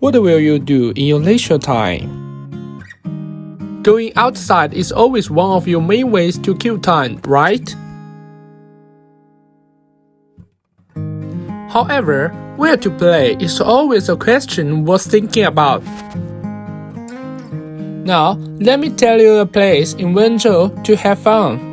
What will you do in your leisure time? Going outside is always one of your main ways to kill time, right? However, where to play is always a question worth thinking about. Now, let me tell you a place in Wenzhou to have fun.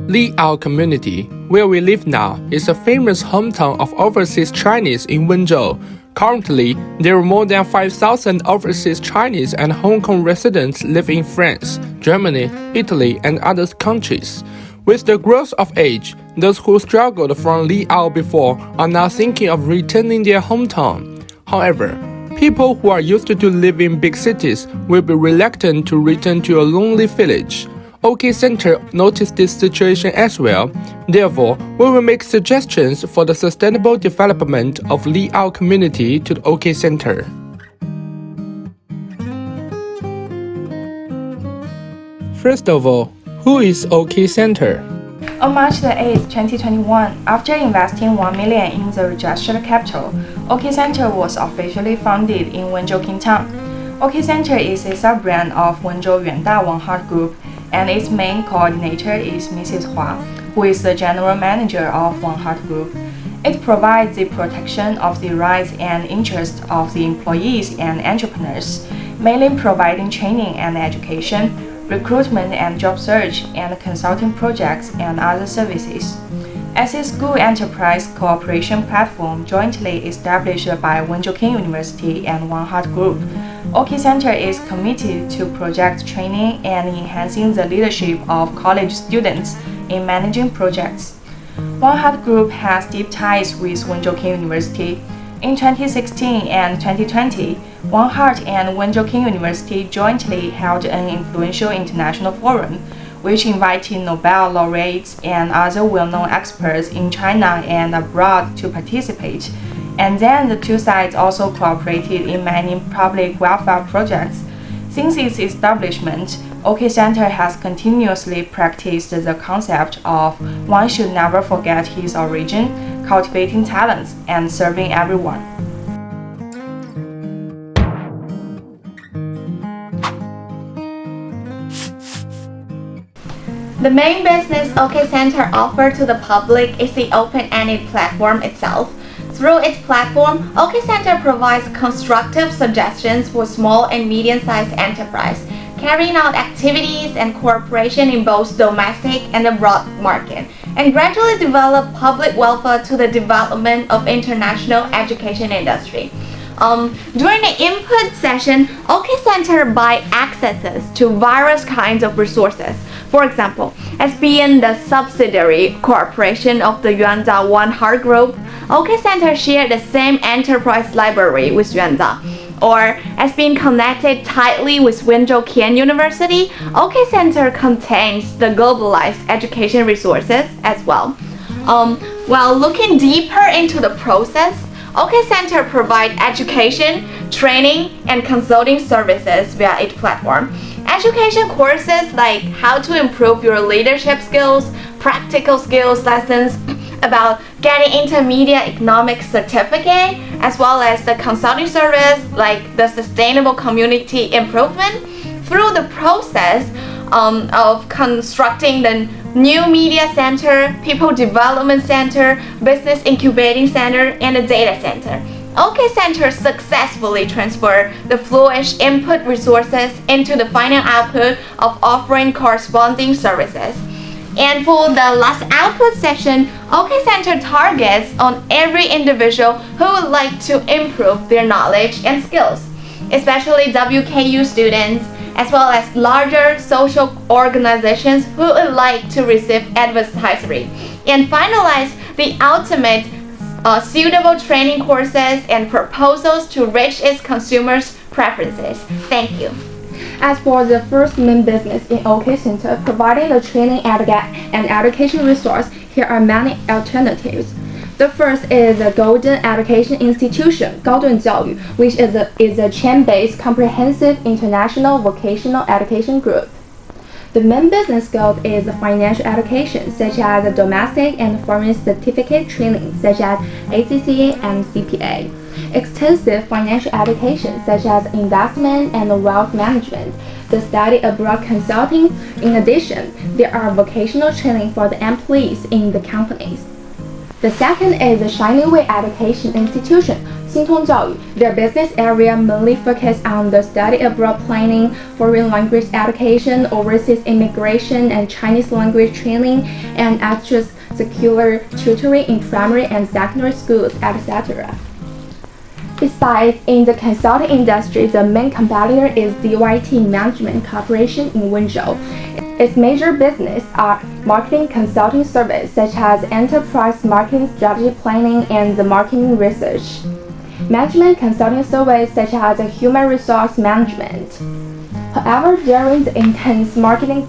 Liao Community, where we live now, is a famous hometown of overseas Chinese in Wenzhou. Currently, there are more than 5,000 overseas Chinese and Hong Kong residents live in France, Germany, Italy, and other countries. With the growth of age, those who struggled from Liao before are now thinking of returning their hometown. However, people who are used to live in big cities will be reluctant to return to a lonely village. OK Center noticed this situation as well. Therefore, we will make suggestions for the sustainable development of Liao community to the OK Center. First of all, who is OK Center? On March 8, 2021, after investing 1 million in the registered capital, OK Center was officially founded in Wenzhou Qingtang. OK Center is a sub-brand of Wenzhou Yuanda One Heart Group, and its main coordinator is Mrs. Hua, who is the general manager of One Heart Group. It provides the protection of the rights and interests of the employees and entrepreneurs, mainly providing training and education, recruitment and job search, and consulting projects and other services. As a school enterprise cooperation platform jointly established by Wenzhou King University and One Heart Group, OK Center is committed to project training and enhancing the leadership of college students in managing projects. One Heart Group has deep ties with Wenzhou King University. In 2016 and 2020, One Heart and Wenzhou King University jointly held an influential international forum, which invited Nobel laureates and other well-known experts in China and abroad to participate. And then the two sides also cooperated in many public welfare projects. Since its establishment, OK Center has continuously practiced the concept of one should never forget his origin, cultivating talents, and serving everyone. The main business OK Center offers to the public is the open-ended platform itself. Through its platform, OK Center provides constructive suggestions for small and medium-sized enterprise, carrying out activities and cooperation in both domestic and abroad market, and gradually develop public welfare to the development of international education industry. During the input session, OK Center buy accesses to various kinds of resources. For example, as being the subsidiary corporation of the Yuanda One Heart Group, OK Center shared the same enterprise library with Yuanda. Or as being connected tightly with Wenzhou Qian University, OK Center contains the globalized education resources as well. While looking deeper into the process, OK Center provides education, training, and consulting services via its platform. Education courses like how to improve your leadership skills, practical skills lessons about getting intermediate economic certificate, as well as the consulting service like the sustainable community improvement. Through the process of constructing the new media center, people development center, business incubating center, and a data center, OK Center successfully transferred the flourish input resources into the final output of offering corresponding services. And for the last output session, OK Center targets on every individual who would like to improve their knowledge and skills, especially WKU students, as well as larger social organizations who would like to receive advisory, and finalize the ultimate suitable training courses and proposals to reach its consumers' preferences. Thank you. As for the first main business in OK Center, providing the training and education resource, here are many alternatives. The first is the Golden Education Institution, 高顿教育, which is a chain-based comprehensive international vocational education group. The main business scope is financial education, such as domestic and foreign certificate training, such as ACCA and CPA. Extensive financial education, such as investment and wealth management, the study abroad consulting. In addition, there are vocational training for the employees in the companies. The second is the Shining Way Education Institution, 新通教育. Their business area mainly focus on the study abroad planning, foreign language education, overseas immigration, and Chinese language training, and extracurricular tutoring in primary and secondary schools, etc. Besides, in the consulting industry, the main competitor is DYT Management Corporation in Wenzhou. Its major business are marketing consulting services such as enterprise marketing strategy planning and the marketing research, management consulting services such as human resource management. However, during the intense marketing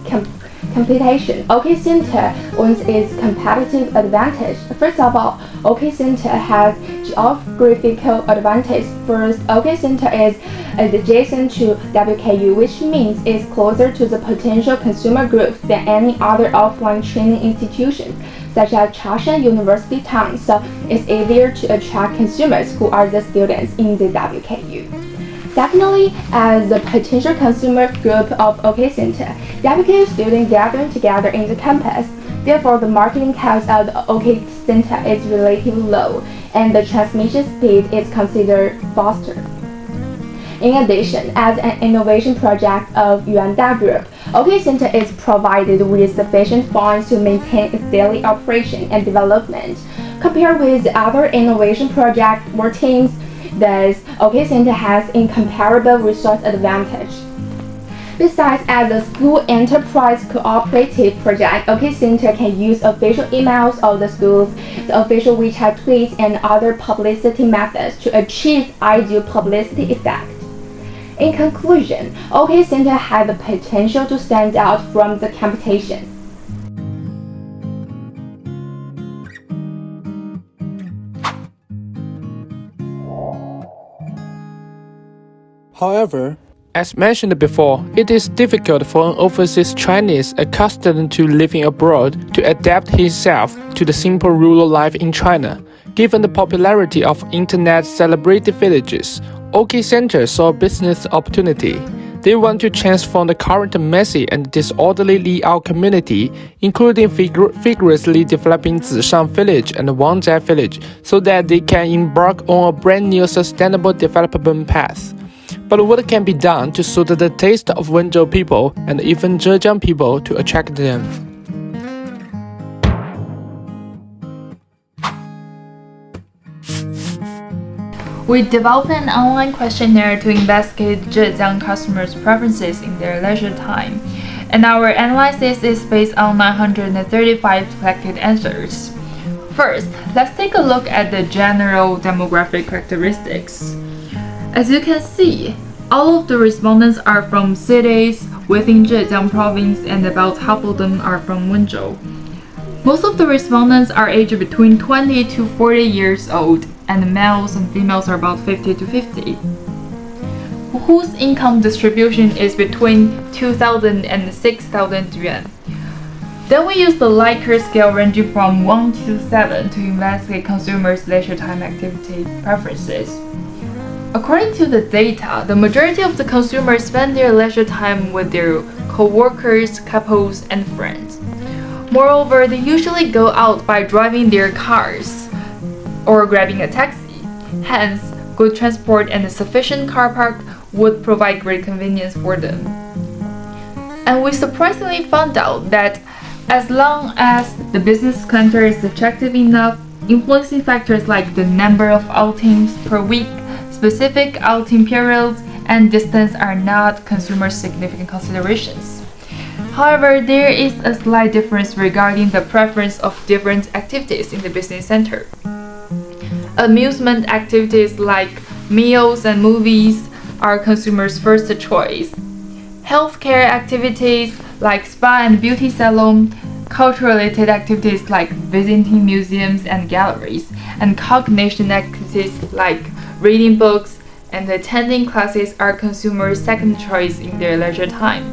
competition, OK Center owns its competitive advantage. First of all, OK Center has geographical advantage. First, OK Center is adjacent to WKU, which means it's closer to the potential consumer groups than any other offline training institution, such as Chaoshan University Town, so it's easier to attract consumers who are the students in the WKU. Secondly, as the potential consumer group of OK Center, WKU students gathering together in the campus. Therefore, the marketing cost of the OK Center is relatively low, and the transmission speed is considered faster. In addition, as an innovation project of Yuanda Group, OK Center is provided with sufficient funds to maintain its daily operation and development. Compared with other innovation projects or teams, thus OK Center has incomparable resource advantage. Besides, as a school enterprise cooperative project, OK Center can use official emails of the schools, the official WeChat tweets, and other publicity methods to achieve ideal publicity effect. In conclusion, OK Center has the potential to stand out from the competition. However, as mentioned before, it is difficult for an overseas Chinese accustomed to living abroad to adapt himself to the simple rural life in China. Given the popularity of internet celebrity villages, OK Center saw a business opportunity. They want to transform the current messy and disorderly Liao community, including vigorously developing Zishang Village and Wangjia Village, so that they can embark on a brand new sustainable development path. But what can be done to suit the taste of Wenzhou people and even Zhejiang people to attract them? We developed an online questionnaire to investigate Zhejiang customers' preferences in their leisure time, and our analysis is based on 935 collected answers. First, let's take a look at the general demographic characteristics. As you can see, all of the respondents are from cities within Zhejiang province, and about half of them are from Wenzhou. Most of the respondents are aged between 20 to 40 years old, and males and females are about 50 to 50, whose income distribution is between 2,000 and 6,000 yuan. Then we use the Likert scale ranging from 1 to 7 to investigate consumers' leisure time activity preferences. According to the data, the majority of the consumers spend their leisure time with their co-workers, couples, and friends. Moreover, they usually go out by driving their cars or grabbing a taxi. Hence, good transport and a sufficient car park would provide great convenience for them. And we surprisingly found out that as long as the business calendar is attractive enough, influencing factors like the number of outings per week, specific outing periods, and distance are not consumer significant considerations. However, there is a slight difference regarding the preference of different activities in the business center. Amusement activities like meals and movies are consumers' first choice. Healthcare activities like spa and beauty salon, culture-related activities like visiting museums and galleries, and cognition activities like reading books and attending classes are consumers' second choice in their leisure time.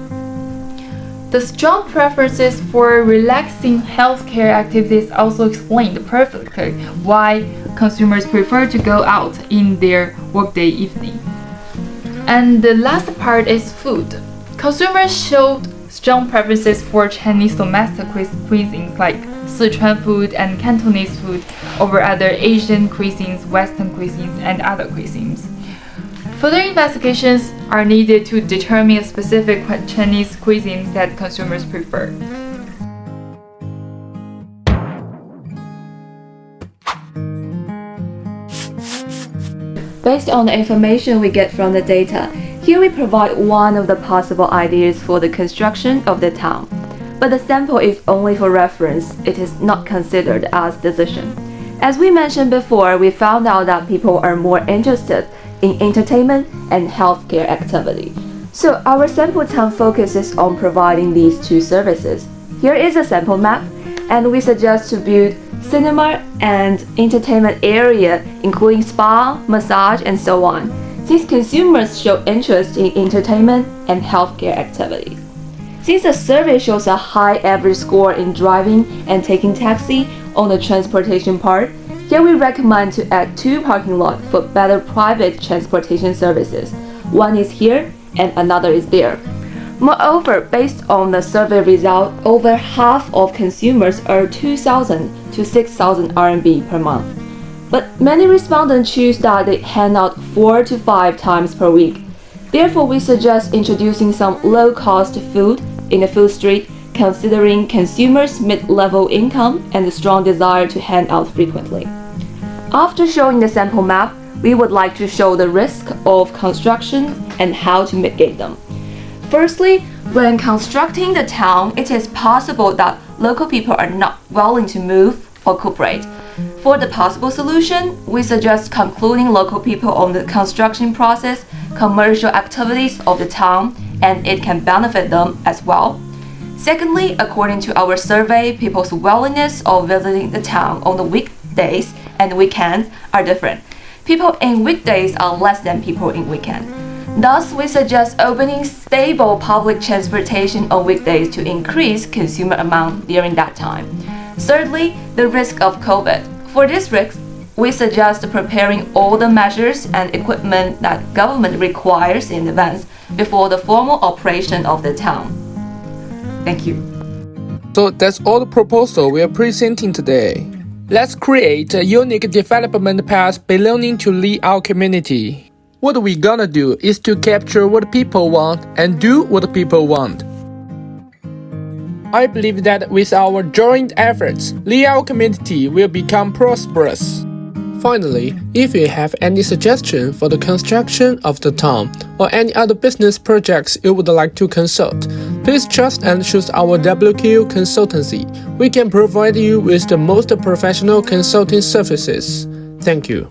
The strong preferences for relaxing healthcare activities also explained perfectly why consumers prefer to go out in their workday evening. And the last part is food. Consumers showed strong preferences for Chinese domestic cuisines like Sichuan food and Cantonese food over other Asian cuisines, Western cuisines, and other cuisines. Further investigations are needed to determine specific Chinese cuisines that consumers prefer. Based on the information we get from the data, here we provide one of the possible ideas for the construction of the town. But the sample is only for reference, it is not considered as decision. As we mentioned before, we found out that people are more interested in entertainment and healthcare activity. So our sample town focuses on providing these two services. Here is a sample map, and we suggest to build cinema and entertainment area, including spa, massage, and so on, since consumers show interest in entertainment and healthcare activities. Since the survey shows a high average score in driving and taking taxi on the transportation part, here we recommend to add 2 parking lots for better private transportation services. One is here and another is there. Moreover, based on the survey result, over half of consumers earn 2,000 to 6,000 RMB per month. But many respondents choose that they hand out 4 to 5 times per week. Therefore, we suggest introducing some low-cost food in the food street, considering consumers' mid-level income and the strong desire to hand out frequently. After showing the sample map, we would like to show the risk of construction and how to mitigate them. Firstly, when constructing the town, it is possible that local people are not willing to move or cooperate. For the possible solution, we suggest concluding local people on the construction process, commercial activities of the town, and it can benefit them as well. Secondly, according to our survey, people's willingness of visiting the town on the weekdays and weekends are different. People in weekdays are less than people in weekends. Thus, we suggest opening stable public transportation on weekdays to increase consumer amount during that time. Thirdly, the risk of COVID. For this risk, we suggest preparing all the measures and equipment that government requires in advance before the formal operation of the town. Thank you. So that's all the proposal we are presenting today. Let's create a unique development path belonging to Liao community. What we gonna do is to capture what people want and do what people want. I believe that with our joint efforts, Liao community will become prosperous. Finally, if you have any suggestion for the construction of the town or any other business projects you would like to consult, please trust and choose our WQ Consultancy. We can provide you with the most professional consulting services. Thank you.